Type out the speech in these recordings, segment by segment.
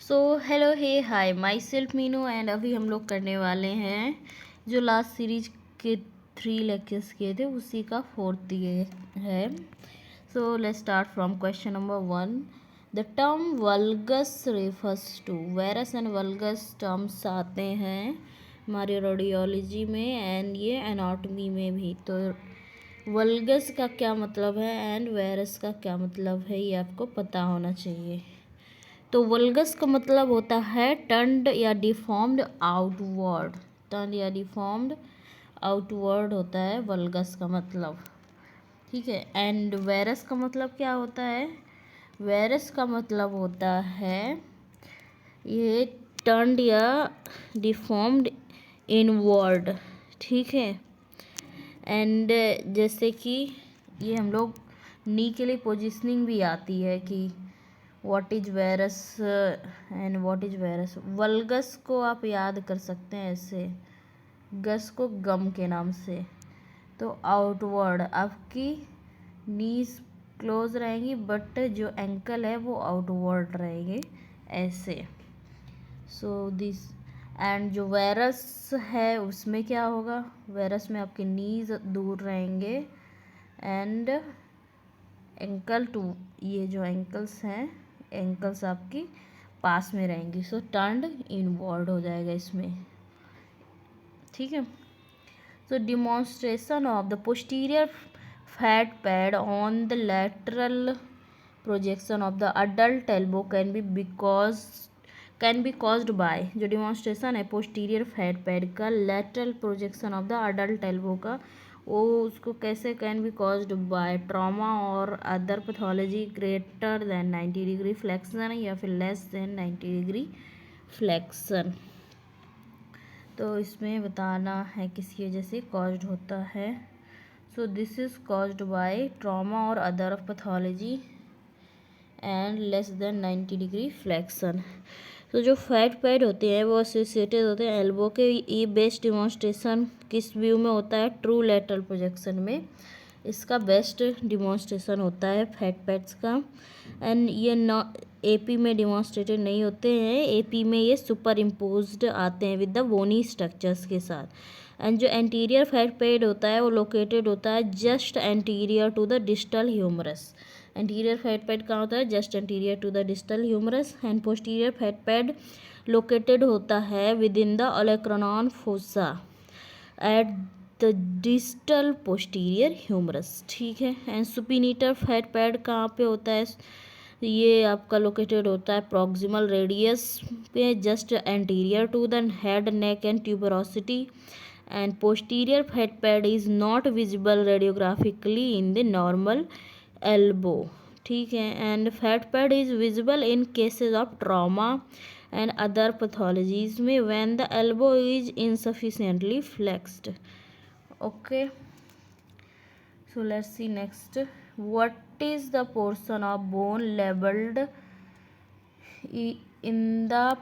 So hello hey hi myself Meenu and अभी हम लोग करने वाले हैं जो लास्ट सीरीज के 3 लेक्चर्स किए थे उसी का 4th ये है। So let's start from question number 1। The term valgus refers to, varus and valgus terms आते हैं हमारी रेडियोलॉजी में एंड ये एनाटॉमी में भी। तो वल्गस का क्या मतलब है एंड वेरस का क्या मतलब है ये आपको पता होना चाहिए। तो वल्गस का मतलब होता है टर्न्ड या डिफॉर्म्ड आउटवर्ड, टर्न्ड या डिफॉर्म्ड आउटवर्ड होता है वल्गस का मतलब, ठीक है। एंड वेरस का मतलब क्या होता है? वेरस का मतलब होता है ये टर्न्ड या डिफॉर्म्ड इनवर्ड, ठीक है। एंड जैसे कि ये हम लोग नी के लिए पोजिशनिंग भी आती है कि what is varus and what is varus. Valgus को आप याद कर सकते हैं ऐसे, गस को गम के नाम से। तो आउटवर्ड आपकी नीज क्लोज रहेंगी बट जो एंकल है वो आउटवर्ड रहेंगे ऐसे। सो दिस एंड जो वेरस है उसमें क्या होगा? वेरस में आपके नीज दूर रहेंगे एंड एंकल टू, ये जो एंकल्स हैं एंकल्स आपकी पास में रहेंगी। सो टर्न्ड इनवर्ड हो जाएगा इसमें, ठीक है। So demonstration of the posterior fat pad on the lateral projection of the adult elbow can be caused by, जो डिमॉन्स्ट्रेशन है पोस्टीरियर फैट पैड का lateral projection of the adult elbow का, वो उसको कैसे can be caused by trauma और other pathology greater than 90 degree flexion या फिर लेस देन 90 डिग्री फ्लेक्शन। तो इसमें बताना है किसकी वजह से कॉज्ड होता है। So this is caused by trauma और other pathology and less than 90 degree flexion. तो जो फैट पैड होते हैं वो एसोसिएटेड होते हैं एल्बो के। ये बेस्ट डिमॉन्स्ट्रेशन किस व्यू में होता है? ट्रू लैटरल प्रोजेक्शन में इसका बेस्ट डिमॉन्स्ट्रेशन होता है फैट पैड्स का। एंड ये एपी में डिमॉन्स्ट्रेटेड नहीं होते हैं, एपी में ये सुपर इम्पोज्ड आते हैं विद द बोनी स्ट्रक्चर्स के साथ। एंड जो एंटीरियर फैट पैड होता है वो लोकेटेड होता है just anterior to the distal humerus. Anterior fat pad कहाँ होता है? Just anterior to the distal humerus. And posterior fat pad located होता है within the olecranon fossa at the distal posterior humerus, ठीक है। And सुपिनिटर fat pad कहाँ पे होता है? ये आपका लोकेटेड होता है प्रॉक्सिमल रेडियस पे just anterior to the head neck and tuberosity. And posterior fat pad is not visible radiographically in the normal elbow, ठीक है। And fat pad is visible in cases of trauma and other pathologies में when the elbow is insufficiently flexed. Okay, so let's see next. What is the portion of bone labeled in the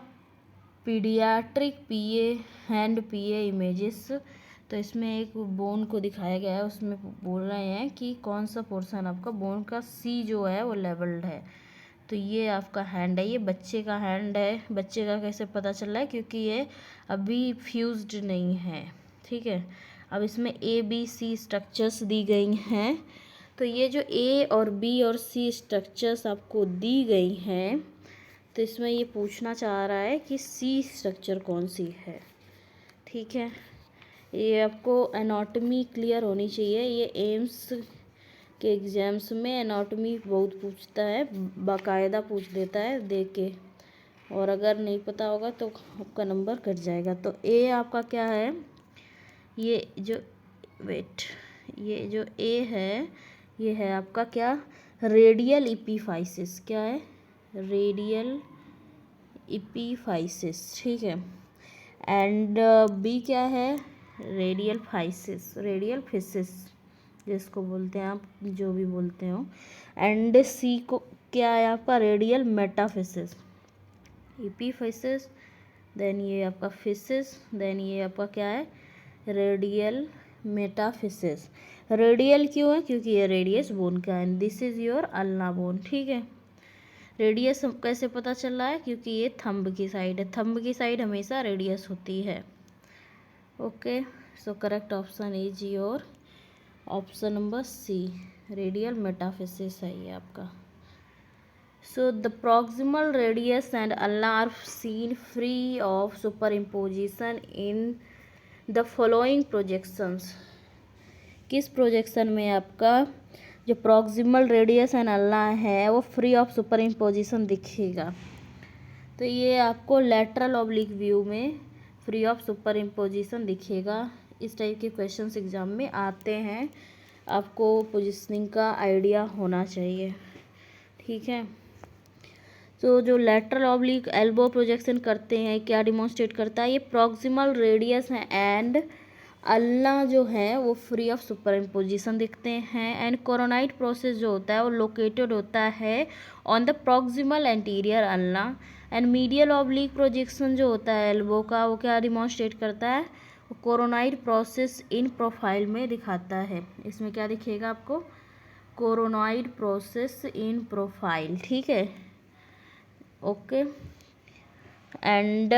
pediatric PA and PA images? तो इसमें एक bone को दिखाया गया है, उसमें बोल रहे हैं कि कौन सा पोर्शन आपका बोन का सी जो है वो लेवल्ड है। तो ये आपका हैंड है, ये बच्चे का हैंड है। बच्चे का कैसे पता चल रहा है? क्योंकि ये अभी फ्यूज्ड नहीं है, ठीक है। अब इसमें ए बी सी स्ट्रक्चर्स दी गई हैं। तो ये जो ए और बी और सी स्ट्रक्चर्स आपको दी गई हैं तो इसमें ये पूछना चाह रहा है कि सी स्ट्रक्चर कौन सी है, ठीक है। ये आपको एनाटॉमी क्लियर होनी चाहिए। ये एम्स के एग्ज़ाम्स में एनाटॉमी बहुत पूछता है, बाकायदा पूछ देता है देख के, और अगर नहीं पता होगा तो आपका नंबर कट जाएगा। तो ए आपका क्या है? ये जो ये जो ए है ये है आपका क्या? Radial epiphysis. क्या है? रेडियल इपीफाइसिस, ठीक है। एंड बी क्या है? रेडियल फाइसिस, रेडियल फिसिस जिसको बोलते हैं आप, जो भी बोलते हो। एंड सी को क्या है आपका? Radial metaphysis. इपीफिसिस, देन ये आपका फिसिस, देन ये आपका क्या है? Radial metaphysis. रेडियल क्यों है? क्योंकि ये रेडियस बोन का है। This is your ulna bone, ठीक है। रेडियस कैसे पता चल रहा है, क्योंकि ये थंब की साइड है, थंब की साइड हमेशा रेडियस होती है। Okay, so correct option is your option number C, radial metaphysis है ये आपका। So the proximal radius and ulna are seen free of superimposition in the following projections. किस projection में आपका जो प्रॉक्सिमल रेडियस एंड अल्ना है वो free of super imposition दिखेगा? तो ये आपको लेटरल ऑब्लिक व्यू में फ्री ऑफ सुपर इम्पोजिशन दिखेगा। इस टाइप के क्वेश्चंस एग्जाम में आते हैं, आपको पोजिशनिंग का आइडिया होना चाहिए, ठीक है। तो जो लेटरल ऑब्लिक एल्बो प्रोजेक्शन करते हैं क्या डिमॉन्स्ट्रेट करता है, ये प्रॉक्सिमल रेडियस है एंड अल्ना जो है वो फ्री ऑफ सुपर इम्पोजिशन दिखते हैं। एंड कोरोनाइड प्रोसेस जो होता है वो लोकेटेड होता है on the proximal anterior ulna. And medial oblique projection जो होता है एल्बो का वो क्या डिमॉन्स्ट्रेट करता है, वो कोरोनाइड प्रोसेस इन प्रोफाइल में दिखाता है। इसमें क्या दिखेगा आपको, कोरोनाइड प्रोसेस इन प्रोफाइल, ठीक है। ओके, एंड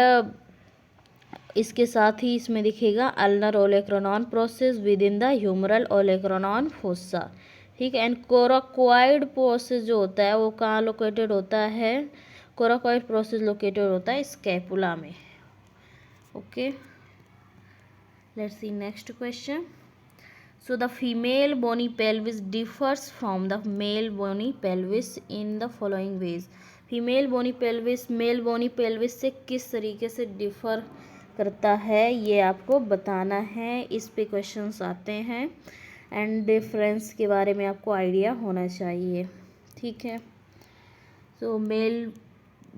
इसके साथ ही इसमें दिखेगा ulnar olecranon process within the humeral olecranon fossa, ठीक है। एंड कोराकोइड प्रोसेस जो होता है वो कहाँ लोकेटेड होता है, कोराकोइड प्रोसेस लोकेटेड होता है स्कैपुला में। Okay, let's see next question. So the female bony pelvis differs from the male bony pelvis in the following ways. Female bony pelvis male bony pelvis से किस तरीके से differ करता है ये आपको बताना है। इस पे क्वेश्चंस आते हैं एंड डिफरेंस के बारे में आपको आइडिया होना चाहिए, ठीक है। सो मेल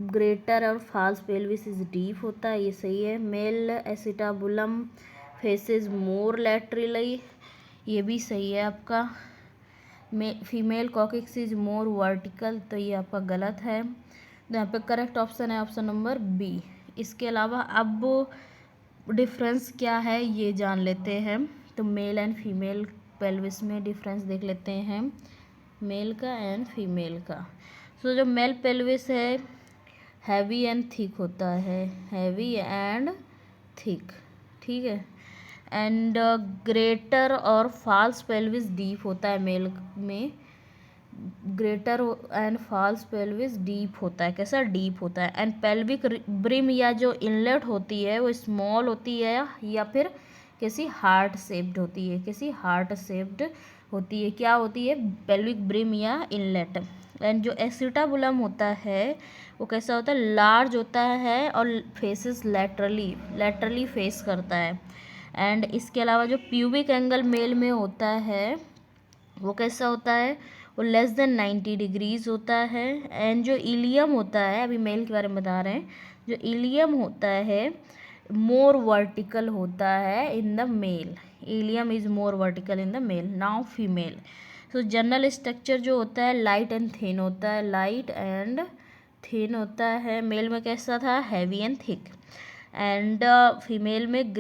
ग्रेटर और फाल्स पेल्विस इज डीप होता है, ये सही है। मेल एसिटाबुलम फेसेस मोर लैटरली, ये भी सही है आपका। Female coccyx is more vertical, तो ये आपका गलत है। तो यहाँ पे करेक्ट ऑप्शन है ऑप्शन नंबर बी। इसके अलावा अब डिफरेंस क्या है ये जान लेते हैं। तो मेल एंड फीमेल पेल्विस में डिफरेंस देख लेते हैं, मेल का एंड फीमेल का। सो जो मेल पेल्विस है हैवी एंड थिक होता है, हैवी एंड थिक, ठीक है। एंड ग्रेटर और फॉल्स पेल्विस डीप होता है मेल में, greater and false pelvis deep होता है, कैसा डीप होता है। एंड पेल्विक ब्रिम या जो इनलेट होती है वो स्मॉल होती है या फिर किसी हार्ट शेप्ड होती है, किसी हार्ट शेप्ड होती है, क्या होती है, पेल्विक ब्रिम या इनलेट। एंड जो एसिटाबुलम होता है वो कैसा होता है, लार्ज होता है और फेसेस लैटरली फेस करता है। एंड इसके अलावा जो प्यूबिक एंगल मेल में होता है वो कैसा होता है, वो लेस देन 90 डिग्रीज होता है। एंड जो इलियम होता है, अभी मेल के बारे में बता रहे हैं, जो इलियम होता है मोर वर्टिकल होता है in the male, ilium is more vertical in the male. Now female, तो जनरल स्ट्रक्चर जो होता है लाइट एंड थिन होता है, लाइट एंड थिन होता है। मेल में कैसा था, heavy and thick. And female में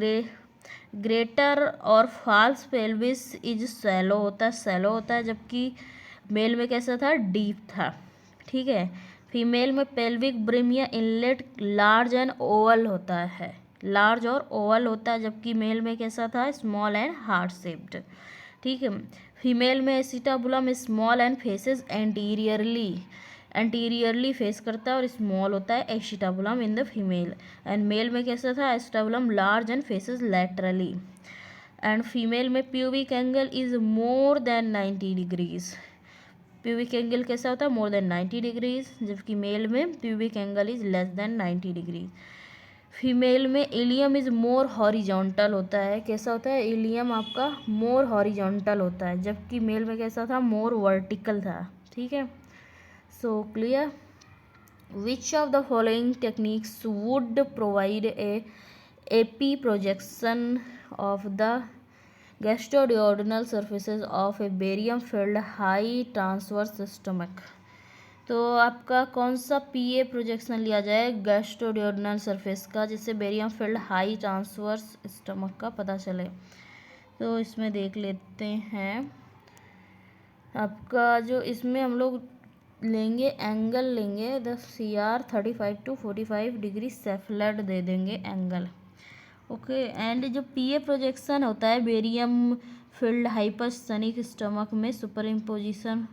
ग्रेटर और फॉल्स पेल्विस इज सैलो होता है, जबकि मेल में कैसा था, डीप था, ठीक है। फीमेल में पेल्विक ब्रिम या इनलेट लार्ज एंड ओवल होता है, लार्ज और ओवल होता है, जबकि मेल में कैसा था, स्मॉल एंड हार्ट शेप्ड, ठीक है। फीमेल में acetabulum small and faces anteriorly face करता है और स्मॉल होता है acetabulum in the female. And male में कैसा था, acetabulum large and faces laterally. And female में pubic angle is more than 90 degrees, pubic angle कैसा होता है, मोर देन 90 डिग्रीज, जबकि मेल में pubic angle is less than 90 degrees. Female में इलियम इज मोर हॉरिजॉन्टल होता है, कैसा होता है, इलियम आपका मोर हॉरिजॉन्टल होता है, जबकि मेल में कैसा था, मोर वर्टिकल था, ठीक है। So clear, which of the following techniques would provide a AP projection of the gastroduodenal surfaces of a barium filled high transverse stomach. तो आपका कौन सा पीए प्रोजेक्शन लिया जाए गैस्ट्रोडियोडनल सरफेस का, जिससे barium field high transverse stomach का पता चले। तो इसमें देख लेते हैं आपका जो इसमें हम लोग लेंगे, एंगल लेंगे द CR 35 to 45 डिग्री सेफ्लेट दे देंगे एंगल। ओके, एंड जो PA प्रोजेक्शन होता है बेरियम फिल्ड हाइपरसोनिक स्टमक में सुपर इम्पोजिशन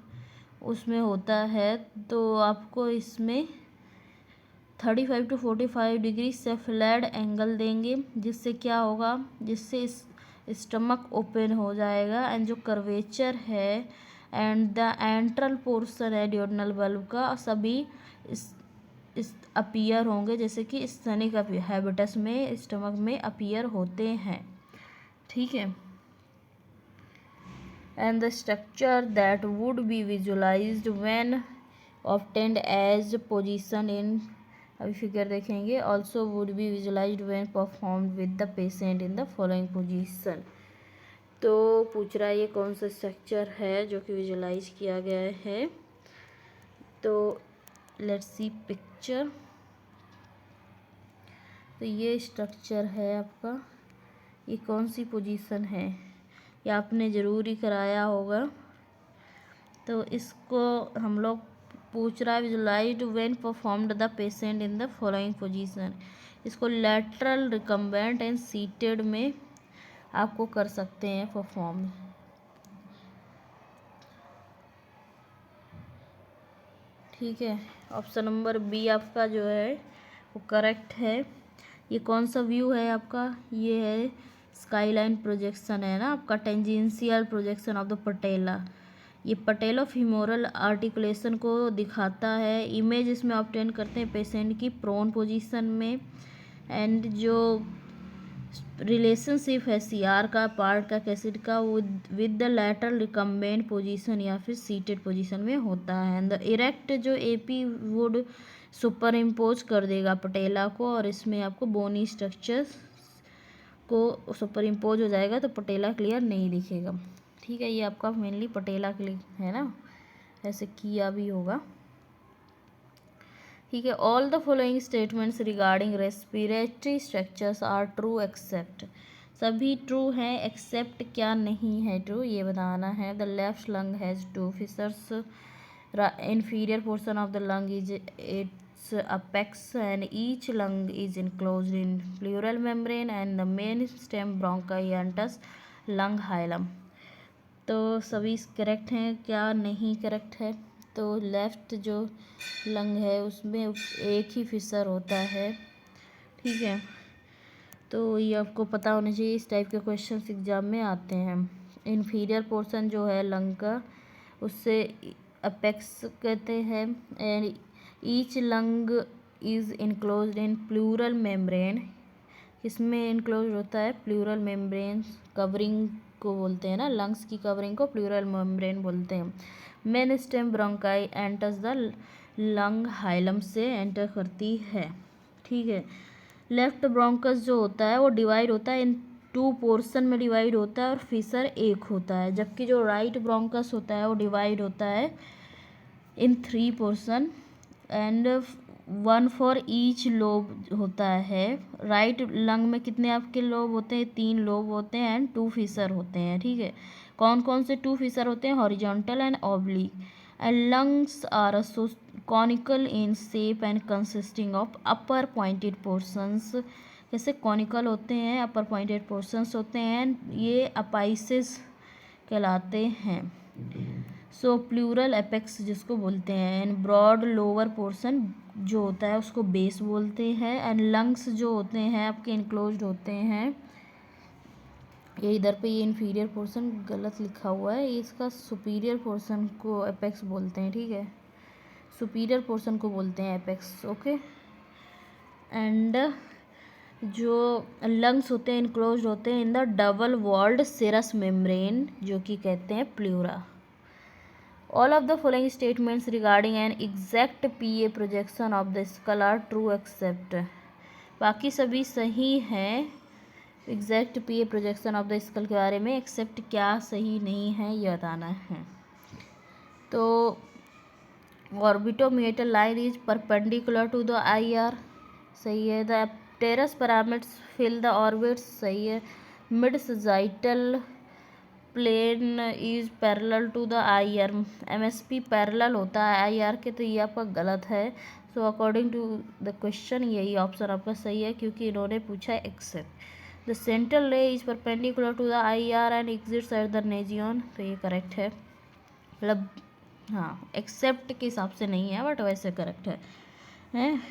उसमें होता है, तो आपको इसमें 35 to 45 डिग्री से फ्लैट एंगल देंगे, जिससे क्या होगा, जिससे इस स्टमक ओपन हो जाएगा एंड जो कर्वेचर है एंड द एंट्रल पोर्शन है डियोडनल बल्ब का सभी इस अपीयर होंगे, जैसे कि स्तनिक हैबिटस में स्टमक में अपीयर होते हैं। ठीक है, and the structure that would be visualized when obtained as position in अभी फिगर देखेंगे also would be visualized when performed with the patient in the following position। तो पूछ रहा है ये कौन सा स्ट्रक्चर है जो कि विजुलाइज किया गया है। तो लेट्स सी पिक्चर। तो ये स्ट्रक्चर है आपका, ये कौन सी पोजीशन है ये आपने ज़रूर ही कराया होगा। तो इसको हम लोग पूछ रहा है visualised when performed the patient in the following position. इसको लैटरल रिकम्बेंट एंड सीटेड में आपको कर सकते हैं परफॉर्म। ठीक है, ऑप्शन नंबर बी आपका जो है वो करेक्ट है। ये कौन सा व्यू है आपका, ये है स्काईलाइन प्रोजेक्शन है ना आपका, टेंजेंशियल प्रोजेक्शन ऑफ द पटेला। ये पटेलो फीमोरल आर्टिकुलेशन को दिखाता है। इमेज इसमें ऑब्टेन करते हैं पेशेंट की प्रोन पोजीशन में, एंड जो रिलेशनशिप है CR का पार्ट का कैसिड का with the lateral recumbent position या फिर सीटेड पोजीशन में होता है। एंड द इरेक्ट जो AP वुड सुपर इम्पोज कर देगा पटेला को, और इसमें आपको बोनी स्ट्रक्चर्स को सुपर इम्पोज हो जाएगा, तो पटेला क्लियर नहीं दिखेगा। ठीक है, ये आपका मेनली पटेला क्लियर है ना, ऐसे किया भी होगा। ठीक है, all the following statements regarding respiratory structures are true except. सभी ट्रू हैं एक्सेप्ट क्या नहीं है ट्रू, ये बताना है। The left lung has 2 fissures, inferior portion of the lung is its apex and each lung is enclosed in pleural membrane and the main stem bronchi enters lung hilum। तो सभी correct हैं, क्या नहीं correct है, तो left जो lung है उसमें एक ही फिशर होता है। ठीक है, तो ये आपको पता होना चाहिए, इस टाइप के क्वेश्चन एग्जाम में आते हैं। इन्फीरियर पोर्शन जो है लंग का उससे अपेक्स कहते हैं, and each lung is enclosed in pleural membrane. इसमें इनक्लोज होता है प्लूरल मेम्ब्रेन, कवरिंग को बोलते हैं ना, लंग्स की कवरिंग को प्लूरल मेम्ब्रेन बोलते हैं। Main stem bronchi enters the lung hilum से एंटर करती है। ठीक है, लेफ्ट ब्रोंकस जो होता है वो डिवाइड होता है इन 2 पोर्शन में डिवाइड होता है और फिशर एक होता है, जबकि जो राइट ब्रोंकस होता है वो डिवाइड होता है इन 3 portion and 1 for each lobe होता है। राइट लंग में कितने आपके लोब होते हैं, 3 लोब होते हैं एंड 2 फिशर होते हैं। ठीक है, कौन कौन से 2 फिशर होते हैं, horizontal and oblique. And lungs are conical in shape and consisting of upper pointed portions. जैसे कॉनिकल होते हैं, अपर पॉइंटेड पोर्शंस होते हैं, ये अपाइसिस कहलाते हैं। सो प्लूरल एपेक्स जिसको बोलते हैं, एंड ब्रॉड लोअर पोर्शन जो होता है उसको बेस बोलते हैं, एंड लंग्स जो होते हैं आपके इनक्लोज्ड होते हैं। ये इधर पे ये इन्फीरियर पोर्शन गलत लिखा हुआ है, इसका सुपीरियर पोर्शन को एपेक्स बोलते हैं। ठीक है, सुपीरियर पोर्शन को बोलते हैं एपेक्स। ओके, एंड जो लंग्स होते हैं इनक्लोज्ड होते हैं in the double walled serous membrane जो कि कहते हैं pleura. All of the following statements regarding an exact PA projection of the skull are true except। बाकी सभी सही हैं exact PA projection of the skull के बारे में, एक्सेप्ट क्या सही नहीं है ये बताना है। तो orbitomeatal line is perpendicular to the IR, सही है। The petrous pyramids fill the orbits, सही है। Mid sagittal plane is parallel to the I R, MSP parallel होता है IR के, तो ये आपका गलत है। So according to the question यही ऑप्शन आपका सही है, क्योंकि इन्होंने पूछा है except the central ray is perpendicular to the IR and exits at the nasion, तो ये करेक्ट है। मतलब हाँ, एक्सेप्ट के हिसाब से नहीं है बट वैसे करेक्ट है, हैं।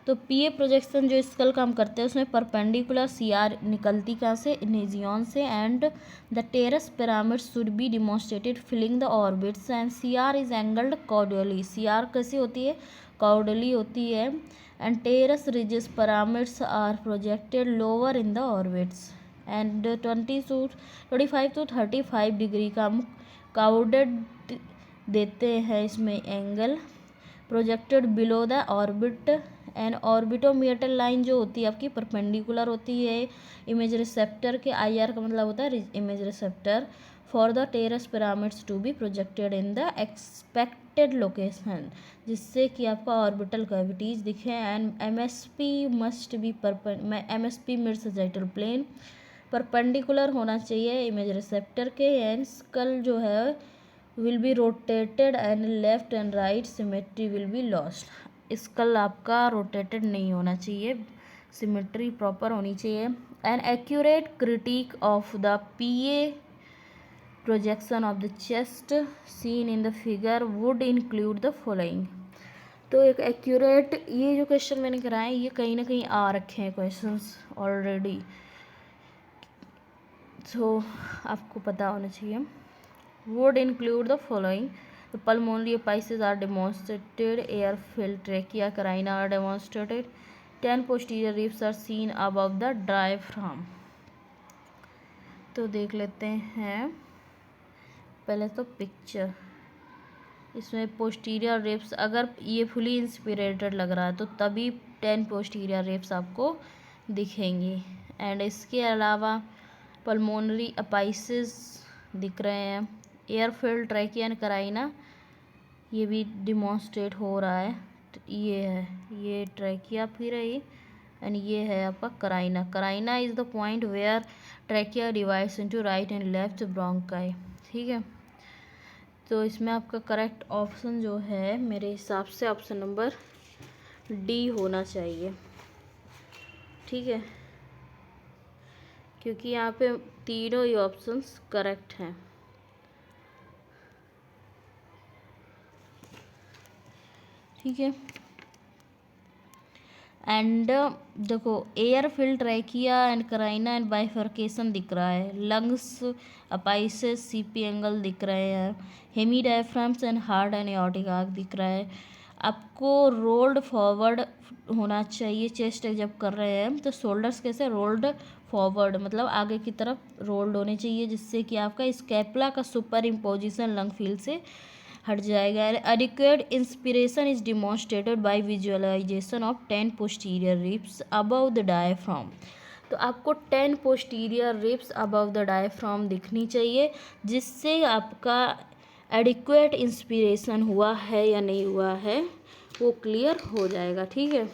तो PA प्रोजेक्शन जो स्कल का हम करते हैं उसमें परपेंडिकुलर CR निकलती कहाँ से, नेजियन से, and the petrous pyramid should be demonstrated filling the orbits and CR is angled caudally, CR कैसी होती है, कॉर्डियली होती है, and petrous ridges pyramids are projected lower in the orbits and 25 to 35 degree का caudad देते हैं इसमें angle projected below the orbit, and orbitomeatal line जो होती है आपकी परपेंडिकुलर होती है इमेज रिसेप्टर के, IR का मतलब होता है image receptor, for the petrous pyramids to be projected in the expected location, जिससे कि आपका ऑर्बिटल कैविटीज दिखे, and MSP must be MSP mid sagittal plane perpendicular होना चाहिए इमेज रिसेप्टर के, एंड स्कल जो है will be rotated and left and right symmetry will be lost, skull आपका रोटेटेड नहीं होना चाहिए, सिमेट्री प्रॉपर होनी चाहिए। An accurate critique of the PA projection of the chest seen in the figure would include the following, तो एक accurate, ये जो क्वेश्चन मैंने कराए ये कहीं ना कहीं आ रखे हैं क्वेश्चंस ऑलरेडी, सो आपको पता होना चाहिए। would include the following: the pulmonary apices are demonstrated, air-filled trachea, carina are demonstrated, 10 posterior ribs are seen above the diaphragm। तो देख लेते हैं पहले तो पिक्चर, इसमें पोस्टीरियर रिब्स अगर ये फुली इंस्पिरेटेड लग रहा है तो तभी 10 पोस्टीरियर रिब्स आपको दिखेंगी, एंड इसके अलावा पल्मोनरी अपाइसिस दिख रहे हैं, एयरफिल्ड ट्रैकिया एंड कराइना ये भी डिमॉन्स्ट्रेट हो रहा है, ये है, ये ट्रैकिया फिर रही, एंड ये है आपका carina, carina is the point where trachea divides into right and left bronchi, ठीक है। तो इसमें आपका करेक्ट ऑप्शन जो है मेरे हिसाब से ऑप्शन नंबर D होना चाहिए, ठीक है, क्योंकि यहाँ पे तीनों ही ऑप्शंस करेक्ट हैं। ठीक है, एंड देखो air filled trachea and carina and bifurcation दिख रहा है, लंग्स अपाइसिस CP एंगल दिख रहे हैं, hemi diaphragms and heart and aortic arch दिख रहा है। आपको रोल्ड फॉरवर्ड होना चाहिए, चेस्ट जब कर रहे हैं तो शोल्डर्स कैसे रोल्ड फॉरवर्ड, मतलब आगे की तरफ रोल्ड होने चाहिए, जिससे कि आपका स्कैपुला का सुपर इम्पोजिशन लंग फील्ड से हट जाएगा। Adequate inspiration is demonstrated by visualization of 10 posterior ribs above the diaphragm, तो आपको 10 posterior ribs above the diaphragm दिखनी चाहिए, जिससे आपका एडिक्वेट इंस्पिरेशन हुआ है या नहीं हुआ है वो क्लियर हो जाएगा, ठीक है।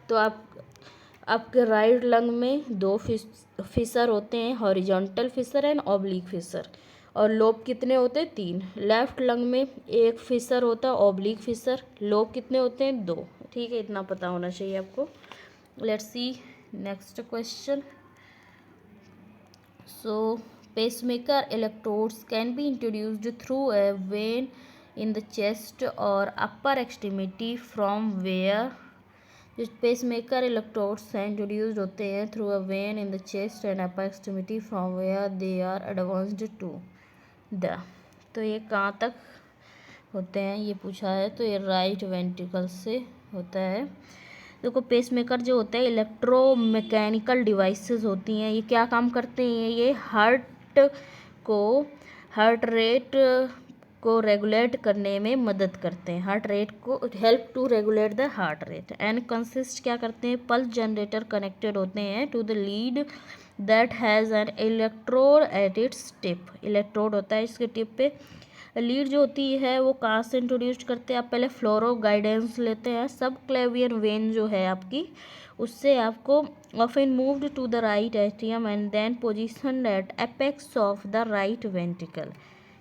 तो आपके राइट लंग में 2 फिशर होते हैं, horizontal fissure and oblique fissure, और लोब कितने होते हैं 3। लेफ्ट लंग में 1 फिशर होता है ऑब्लिक फिशर, लोब कितने होते हैं 2, ठीक है, इतना पता होना चाहिए आपको। Let's see next question. So pacemaker electrodes can be introduced through a vein in the chest और अपर एक्सट्रीमिटी फ्रॉम वेयर, जो पेसमेकर इलेक्ट्रोड्स हैं इंट्रोड्यूस्ड होते हैं through a vein in the chest and upper extremity from where they are advanced to the, तो ये कहाँ तक होते हैं ये पूछा है, तो ये राइट वेंट्रिकल से होता है। देखो पेसमेकर जो होता है इलेक्ट्रोमैकेनिकल डिवाइसेस होती हैं, ये क्या काम करते हैं, ये हार्ट रेट को रेगुलेट करने में मदद करते हैं, हार्ट रेट को help to regulate the heart rate, and consist क्या करते हैं, पल्स जनरेटर कनेक्टेड होते हैं to the lead that has an electrode at its tip, electrode होता है इसके टिप पे, लीड जो होती है वो कहाँ से इंट्रोड्यूस करते हैं, आप पहले फ्लोरो गाइडेंस लेते हैं, सब क्लेवियन वेन जो है आपकी उससे आपको often moved to the right atrium and then positioned at apex of the right ventricle.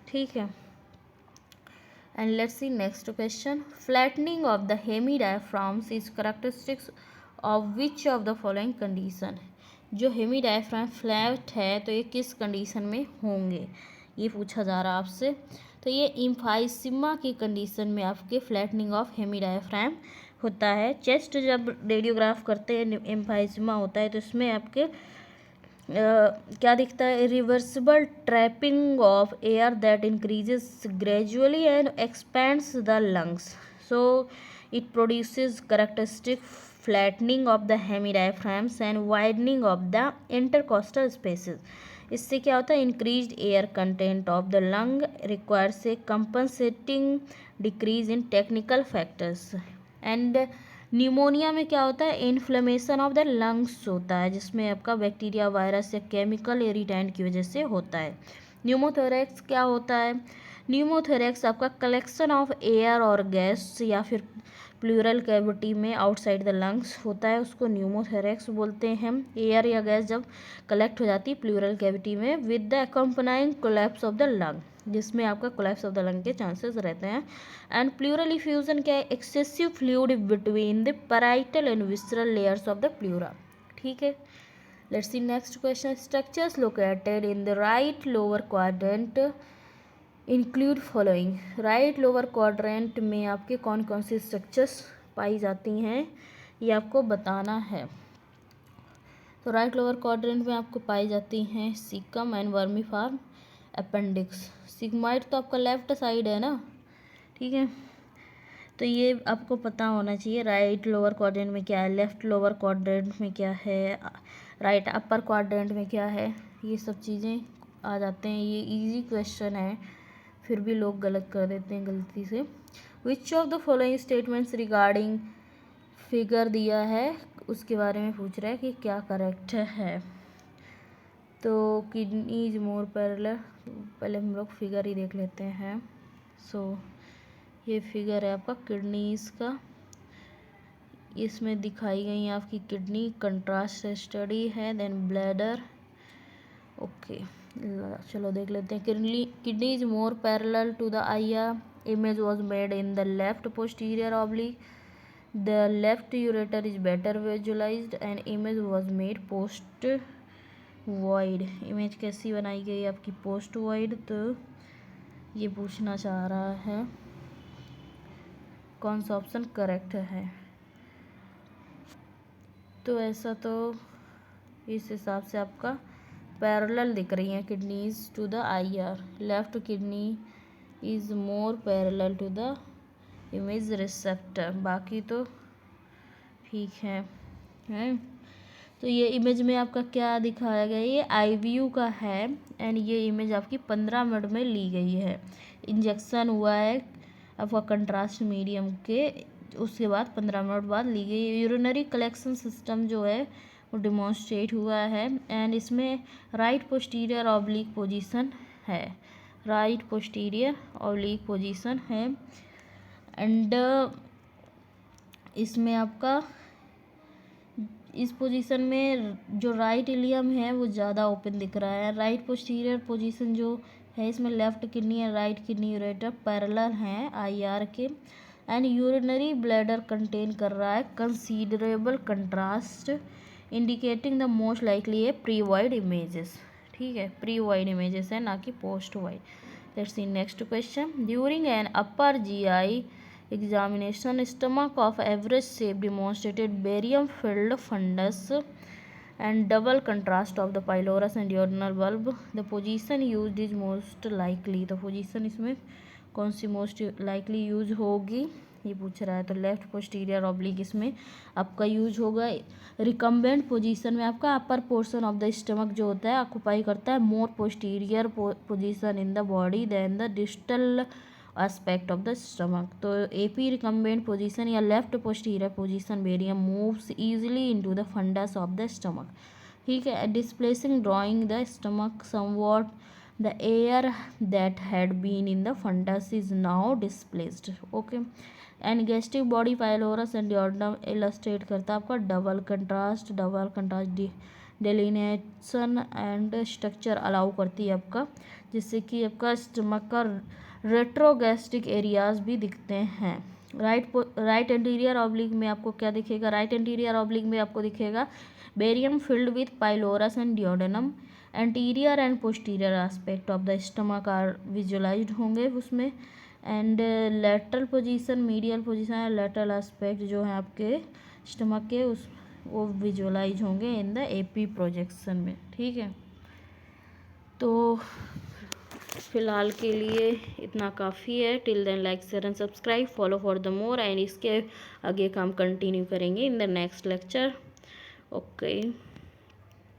ठीक है, and let's see next question. Flattening of the hemidiaphragms is characteristics of which of the following condition? जो हेमीडायफ्राम flat है तो ये किस condition में होंगे, ये पूछा जा रहा है आपसे। तो ये इम्फाइसिमा की कंडीशन में आपके फ्लैटनिंग ऑफ हेमीडायफ्राम होता है। चेस्ट जब रेडियोग्राफ करते हैं एम्फाइसिमा होता है तो इसमें आपके क्या दिखता है, reversible trapping of air that increases gradually and expands the lungs, so it produces characteristic flattening of the hemidiaphragms and widening of the intercostal spaces. इससे क्या होता है, increased air content of the lung requires a compensating decrease in technical factors. And pneumonia में क्या होता है, inflammation of the lungs होता है जिसमें आपका बैक्टीरिया, वायरस या केमिकल इरिटेंट की वजह से होता है। न्यूमोथोरैक्स क्या होता है, न्यूमोथोरैक्स आपका कलेक्शन ऑफ एयर और गैस या फिर प्लूरल कैविटी में आउटसाइड द लंग्स होता है, उसको न्यूमोथोरैक्स बोलते हैं। एयर या गैस जब कलेक्ट हो जाती है प्लूरल कैविटी में with the accompanying collapse of the lung, जिसमें आपका कोलैप्स ऑफ द लंग के चांसेस रहते हैं। एंड प्लूरल इफ्यूजन क्या है, excessive fluid between the parietal and visceral layers of the pleura. ठीक है, let's see next question. Structures located in the right lower quadrant include following. Right lower quadrant में आपके कौन कौन सी स्ट्रक्चर्स पाई जाती हैं ये आपको बताना है। तो राइट लोअर क्वाड्रेंट में आपको पाई जाती हैं caecum and vermiform appendix. Sigmoid तो आपका लेफ्ट साइड है ना, ठीक है, तो ये आपको पता होना चाहिए राइट लोअर क्वाड्रेंट में क्या है, लेफ्ट लोअर क्वाड्रेंट में क्या है, राइट अपर क्वाड्रेंट में क्या है, ये सब चीज़ें आ जाते हैं। ये इजी क्वेश्चन है फिर भी लोग गलत कर देते हैं गलती से। विच of the following statements regarding figure दिया है उसके बारे में पूछ रहा है कि क्या करेक्ट है। तो किडनी इज मोर पैरेलल, पहले हम लोग फिगर ही देख लेते हैं। सो ये फिगर है आपका किडनीज का, इसमें दिखाई गई आपकी किडनी, कंट्रास्ट स्टडी है, देन ब्लैडर। ओके चलो देख लेते हैं। Kidney is more parallel to the IR, image was made in the left posterior oblique, the left ureter is better visualized and image was made post void. Image कैसी बनाई गई आपकी, post wide. तो ये पूछना चाह रहा है कौन सा ऑप्शन करेक्ट है। तो ऐसा तो इस हिसाब से आपका पैरेलल दिख रही है kidneys to the IR, left kidney is more parallel to the image receptor, बाकी तो ठीक है। तो ये इमेज में आपका क्या दिखाया गया, ये आईवीयू का है एंड ये इमेज आपकी 15 मिनट में ली गई है। इंजेक्शन हुआ है आपका कंट्रास्ट मीडियम के, उसके बाद 15 मिनट बाद ली गई। यूरिनरी कलेक्शन सिस्टम जो है वो डिमॉन्स्ट्रेट हुआ है एंड इसमें राइट पोस्टीरियर ऑब्लिक पोजीशन है, राइट पोस्टीरियर ऑब्लिक पोजीशन है। एंड इसमें आपका इस पोजीशन में जो राइट इलियम है वो ज़्यादा ओपन दिख रहा है। राइट पोस्टीरियर पोजीशन जो है इसमें लेफ्ट किडनी और राइट किडनी यूरेटर पैरेलल हैं आईआर के एंड यूरिनरी ब्लैडर कंटेन कर रहा है considerable contrast indicating the most likely है प्री वाइड इमेजेस। ठीक है, प्री वाइड इमेजेस है ना कि post wide. Let's see next question. During an upper GI examination, stomach of average shape demonstrated barium filled fundus and double contrast of the pylorus and urinary bulb. The position used is most likely, तो position इसमें कौन सी most likely use होगी ये पूछ रहा है। तो left posterior oblique इसमें आपका यूज होगा। रिकम्बेंट पोजीशन में आपका upper portion of the stomach जो होता है ऑक्यूपाई करता है more posterior position in the body than the distal aspect of the stomach. तो एपी रिकम्बेंट पोजीशन या left posterior position barium moves easily into the fundus of the stomach. ठीक है, displacing drawing the stomach somewhat The air that had been in the fundus is now displaced. Okay. And gastric body pylorus and duodenum illustrate करता है आपका double contrast delineation and structure allow करती है आपका, जिससे कि आपका स्टमक का रेट्रोगैस्ट्रिक एरियाज भी दिखते हैं. राइट एंटीरियर ऑब्लिक में आपको क्या दिखेगा? राइट एंटीरियर ऑब्लिक में आपको दिखेगा barium filled with pylorus and duodenum. Anterior and posterior aspect of the stomach are visualized होंगे उसमें. And lateral position, medial position and lateral aspect जो है आपके स्टमक के उस वो विजुअलाइज होंगे इन द एपी प्रोजेक्शन में. ठीक है, तो फ़िलहाल के लिए इतना काफ़ी है. Till then like share and subscribe, follow for the more, and इसके आगे काम कंटिन्यू करेंगे in the next lecture. Okay.